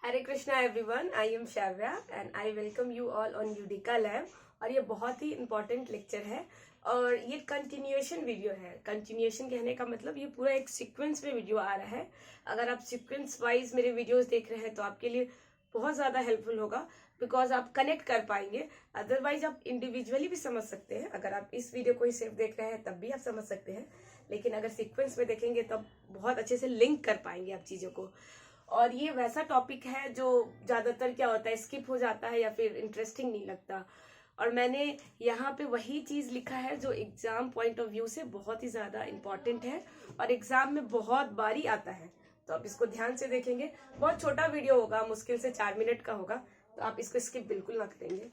Hare Krishna everyone, I am Shravya and I welcome you all on यूडिका lab. और ये बहुत ही इम्पोर्टेंट लेक्चर है और ये कंटिन्यूएशन वीडियो है। कंटिन्यूएशन कहने का मतलब ये पूरा एक सीक्वेंस में वीडियो आ रहा है। अगर आप सीक्वेंस वाइज मेरे वीडियोस देख रहे हैं तो आपके लिए बहुत ज़्यादा हेल्पफुल होगा, बिकॉज आप कनेक्ट कर पाएंगे। अदरवाइज आप इंडिविजुअली भी समझ सकते हैं। अगर आप इस वीडियो को ही सिर्फ देख रहे हैं तब भी आप समझ सकते हैं, लेकिन अगर सीक्वेंस में देखेंगे तब बहुत अच्छे से लिंक कर पाएंगे आप चीज़ों को। और ये वैसा टॉपिक है जो ज्यादातर क्या होता है, स्किप हो जाता है या फिर इंटरेस्टिंग नहीं लगता। और मैंने यहाँ पे वही चीज लिखा है जो एग्जाम पॉइंट ऑफ व्यू से बहुत ही ज्यादा इम्पोर्टेंट है और एग्जाम में बहुत बारी आता है। तो आप इसको ध्यान से देखेंगे। बहुत छोटा वीडियो होगा, मुश्किल से 4 मिनट का होगा, तो आप इसको स्किप बिल्कुल ना करेंगे।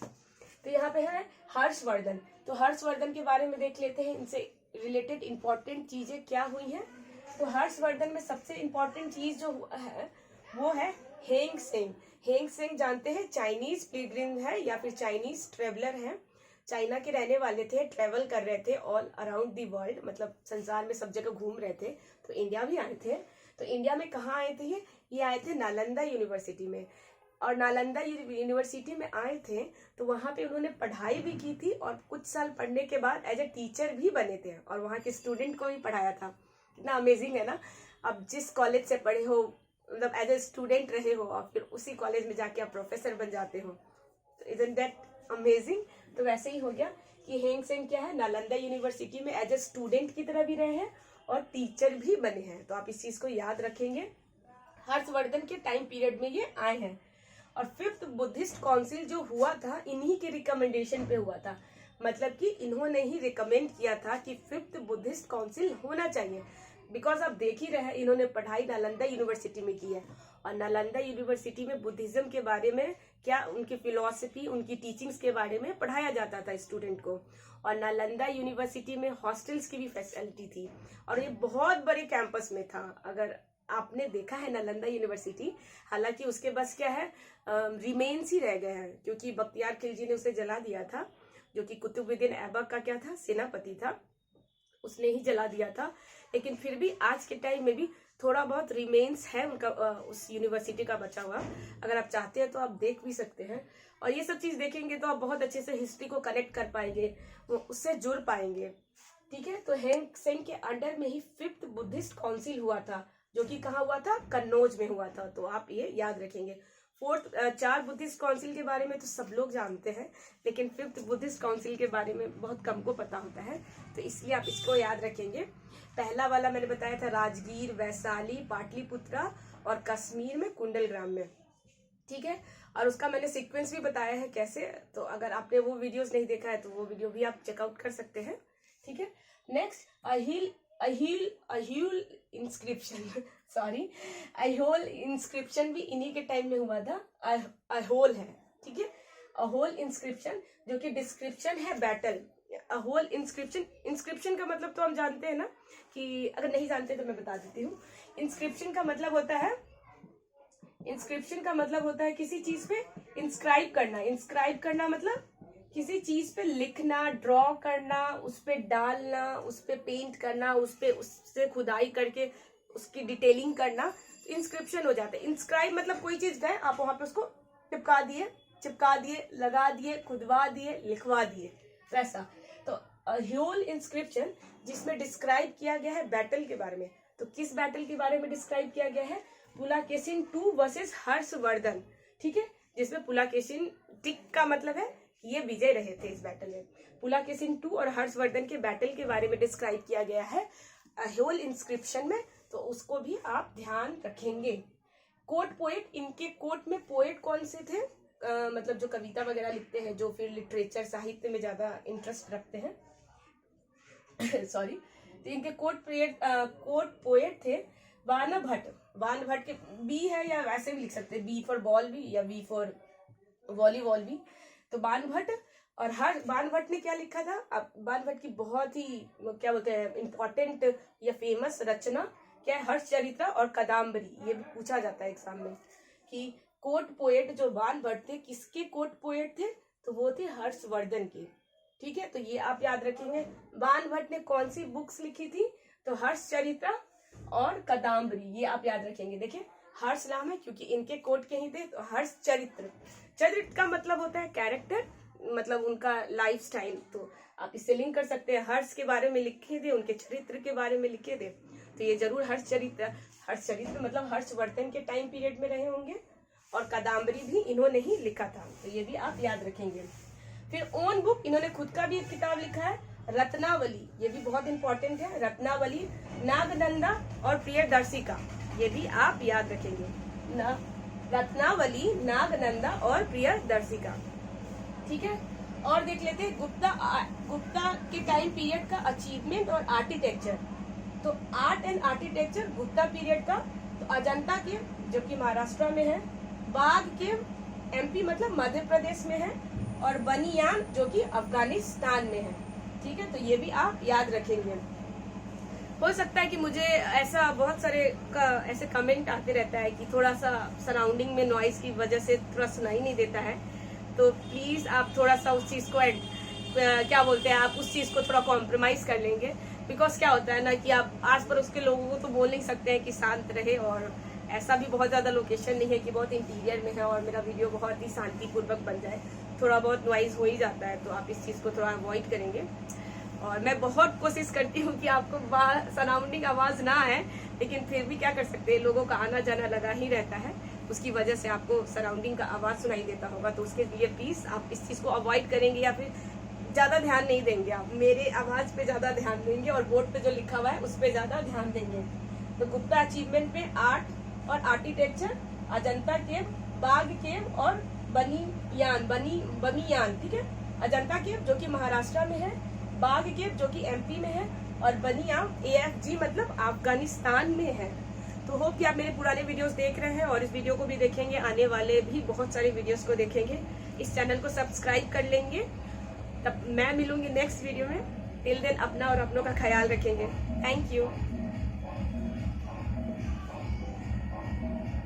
तो यहाँ पे है हर्षवर्धन। तो हर्षवर्धन के बारे में देख लेते हैं, इनसे रिलेटेड इंपॉर्टेंट चीजें क्या हुई हैं। तो हर्षवर्धन में सबसे इम्पोर्टेंट चीज जो है वो है हेंग सेंग। हेंग सेंग जानते हैं, चाइनीज पिलग्रिम है या फिर चाइनीज ट्रेवलर है। चाइना के रहने वाले थे, ट्रेवल कर रहे थे ऑल अराउंड दी वर्ल्ड, मतलब संसार में सब जगह घूम रहे थे। तो इंडिया भी आए थे। तो इंडिया में कहाँ आए थे ये आए थे नालंदा यूनिवर्सिटी में। और नालंदा यूनिवर्सिटी में आए थे तो वहां पे उन्होंने पढ़ाई भी की थी और कुछ साल पढ़ने के बाद एज ए टीचर भी बने थे और वहां के स्टूडेंट को भी पढ़ाया था। कितना अमेजिंग है ना। अब जिस कॉलेज से पढ़े हो, मतलब एज ए स्टूडेंट रहे हो और फिर उसी कॉलेज में जाके आप प्रोफेसर बन जाते हो, तो इजंट दैट अमेजिंग। तो वैसे ही हो गया कि हेंग सेंग क्या है, नालंदा यूनिवर्सिटी में एज ए स्टूडेंट की तरह भी रहे हैं और टीचर भी बने हैं। तो आप इस चीज को याद रखेंगे। हर्षवर्धन के टाइम पीरियड में ये आए हैं। और 5th बुद्धिस्ट काउंसिल जो हुआ था इन्हीं के रिकमेंडेशन पे हुआ था, मतलब कि इन्होंने ही रिकमेंड किया था कि 5th बुद्धिस्ट काउंसिल होना चाहिए। बिकॉज आप देख ही रहे हैं, इन्होंने पढ़ाई नालंदा यूनिवर्सिटी में की है और नालंदा यूनिवर्सिटी में बुद्धिज्म के बारे में क्या, उनकी फिलॉसफी, उनकी टीचिंग्स के बारे में पढ़ाया जाता था स्टूडेंट को। और नालंदा यूनिवर्सिटी में हॉस्टल्स की भी फैसिलिटी थी और ये बहुत बड़े कैंपस में था। अगर आपने देखा है नालंदा यूनिवर्सिटी, हालांकि उसके बस क्या है, रिमेन्स ही रह गए हैं, क्योंकि बख्तियार खिलजी ने उसे जला दिया था, जो कि कुतुबुद्दीन ऐबक का क्या था, सेनापति था, उसने ही जला दिया था। लेकिन फिर भी आज के टाइम में भी थोड़ा बहुत रिमेन्स है उनका, उस यूनिवर्सिटी का बचा हुआ। अगर आप चाहते हैं तो आप देख भी सकते हैं। और ये सब चीज देखेंगे तो आप बहुत अच्छे से हिस्ट्री को कनेक्ट कर पाएंगे, उससे जुड़ पाएंगे। ठीक है। तो हेंग सेंग के अंडर में ही 5th बुद्धिस्ट काउंसिल हुआ था, जो कि कहाँ हुआ था, कन्नौज में हुआ था। तो आप ये याद रखेंगे। 4 बुद्धिस्ट काउंसिल के बारे में तो सब लोग जानते हैं, लेकिन 5th बुद्धिस्ट काउंसिल के बारे में बहुत कम को पता होता है, तो इसलिए आप इसको याद रखेंगे। पहला वाला मैंने बताया था राजगीर, वैशाली, पाटलिपुत्रा और कश्मीर में कुंडलग्राम में। ठीक है। और उसका मैंने सीक्वेंस भी बताया है कैसे, तो अगर आपने वो वीडियोस नहीं देखा है तो वो वीडियो भी आप चेकआउट कर सकते हैं। ठीक है। नेक्स्ट, अहिल इंस्क्रिप्शन सॉरी, अहोल इंस्क्रिप्शन भी इन्हीं के टाइम में हुआ था। अहोल है, ठीक है, अहोल इंस्क्रिप्शन, जो कि डिस्क्रिप्शन है बैटल। अहोल इंस्क्रिप्शन का मतलब तो हम जानते हैं ना, कि अगर नहीं जानते तो मैं बता देती हूँ। इंस्क्रिप्शन का मतलब होता है किसी चीज पे इंस्क्राइब करना। इंस्क्राइब करना मतलब किसी चीज पे लिखना, ड्रॉ करना, उस पे डालना, उस पे पेंट करना, उससे खुदाई करके उसकी डिटेलिंग करना, इंस्क्रिप्शन हो जाता है। इंस्क्राइब मतलब कोई चीज गए, आप वहां पे उसको चिपका दिए, लगा दिए, खुदवा दिए, लिखवा दिए, वैसा। तो ह्यूल इंस्क्रिप्शन जिसमें डिस्क्राइब किया गया है बैटल के बारे में। तो किस बैटल के बारे में डिस्क्राइब किया गया है, पुलाकेशिन 2 वर्सेस हर्षवर्धन। ठीक है। जिसमें पुलाकेशिन, टिक का मतलब है ये विजय रहे थे इस बैटल में। पुलाकेशिन 2 और हर्षवर्धन के बैटल के बारे में डिस्क्राइब किया गया है अहोल इंस्क्रिप्शन में, तो उसको भी आप ध्यान रखेंगे। कोर्ट पोएट, इनके कोर्ट में पोएट कौन से थे, मतलब जो कविता वगैरह लिखते हैं, जो फिर लिटरेचर साहित्य में ज्यादा इंटरेस्ट रखते हैं सॉरी। तो इनके कोर्ट पोएट थे वान भट्ट के, बी है या वैसे भी लिख सकते हैं, बी फॉर बॉल भी या वी फॉर वॉलीबॉल भी। तो बान भट्ट। और बान भट्ट ने क्या लिखा था, अब बान भट्ट की बहुत ही क्या बोलते हैं इंपॉर्टेंट या फेमस रचना क्या है, हर्षचरित्र और कादम्बरी। ये भी पूछा जाता है एग्जाम में कि कोर्ट पोएट जो बान भट्ट थे, किसके कोर्ट पोएट थे, तो वो थे हर्षवर्धन के। ठीक है। तो ये आप याद रखेंगे। बान भट्ट ने कौन सी बुक्स लिखी थी, तो हर्षचरित्र और कादम्बरी, ये आप याद रखेंगे। देखिए, हर्ष नाम है क्योंकि इनके कोट के ही थे। तो हर्ष चरित्र, चरित्र का मतलब होता है कैरेक्टर, मतलब उनका लाइफ स्टाइल। तो आप इससे लिंक कर सकते हैं, हर्ष के बारे में लिखे थे, उनके चरित्र के बारे में लिखे थे, तो ये जरूर हर्ष चरित्र मतलब हर्षवर्धन के टाइम पीरियड में रहे होंगे। और कादम्बरी भी इन्होंने ही लिखा था, तो ये भी आप याद रखेंगे। फिर ओन बुक, इन्होंने खुद का भी एक किताब लिखा है रत्नावली, ये भी बहुत इंपॉर्टेंट है। रत्नावली, नागनंदा और प्रियदर्शिका, ये भी आप याद रखेंगे। रत्नावली, नागनंदा और प्रियदर्शिका, ठीक है। और देख लेते हैं गुप्ता के टाइम पीरियड का अचीवमेंट और आर्किटेक्चर। तो art and architecture Gupta period का, तो अजंता के जो कि महाराष्ट्र में है, बाघ के एमपी मतलब मध्य प्रदेश में है, और बनियान जो कि अफगानिस्तान में है, ठीक है। तो ये भी आप याद रखेंगे। हो सकता है कि मुझे ऐसा बहुत सारे ऐसे कमेंट आते रहता है कि थोड़ा सा सराउंडिंग में नॉइज की वजह से थोड़ा सुनाई नहीं देता है, तो प्लीज आप थोड़ा सा उस चीज को क्या बोलते हैं, आप उस चीज को थोड़ा कॉम्प्रोमाइज कर लेंगे। बिकॉज क्या होता है ना कि आप आस पड़ोस के लोगों को तो बोल नहीं सकते हैं कि शांत रहे, और ऐसा भी बहुत ज्यादा लोकेशन नहीं है कि बहुत इंटीरियर में है और मेरा वीडियो बहुत ही शांतिपूर्वक बन जाए, थोड़ा बहुत नॉइज हो ही जाता है, तो आप इस चीज को थोड़ा अवॉइड करेंगे। और मैं बहुत कोशिश करती हूँ कि आपको सराउंडिंग आवाज ना आए, लेकिन फिर भी क्या कर सकते हैं, लोगों का आना जाना लगा ही रहता है, उसकी वजह से आपको सराउंडिंग का आवाज सुनाई देता होगा। तो उसके लिए प्लीज आप इस चीज को अवॉइड करेंगे, या फिर ज्यादा ध्यान नहीं देंगे, आप मेरे आवाज पे ज्यादा ध्यान देंगे और बोर्ड पे जो लिखा हुआ है उस पे ज्यादा ध्यान देंगे। तो गुप्ता अचीवमेंट में आर्ट और आर्किटेक्चर, अजंता केव, बाघ केव और बनियान, ठीक है। अजंता केव जो कि महाराष्ट्र में है, बाघ केव जो कि एमपी में है, और बनियान AFG मतलब अफगानिस्तान में है। तो होप कि आप मेरे पुराने वीडियोस देख रहे हैं और इस वीडियो को भी देखेंगे, आने वाले भी बहुत सारे वीडियोस को देखेंगे, इस चैनल को सब्सक्राइब कर लेंगे। तब मैं मिलूंगी नेक्स्ट वीडियो में। टिल देन अपना और अपनों का ख्याल रखेंगे। Thank you.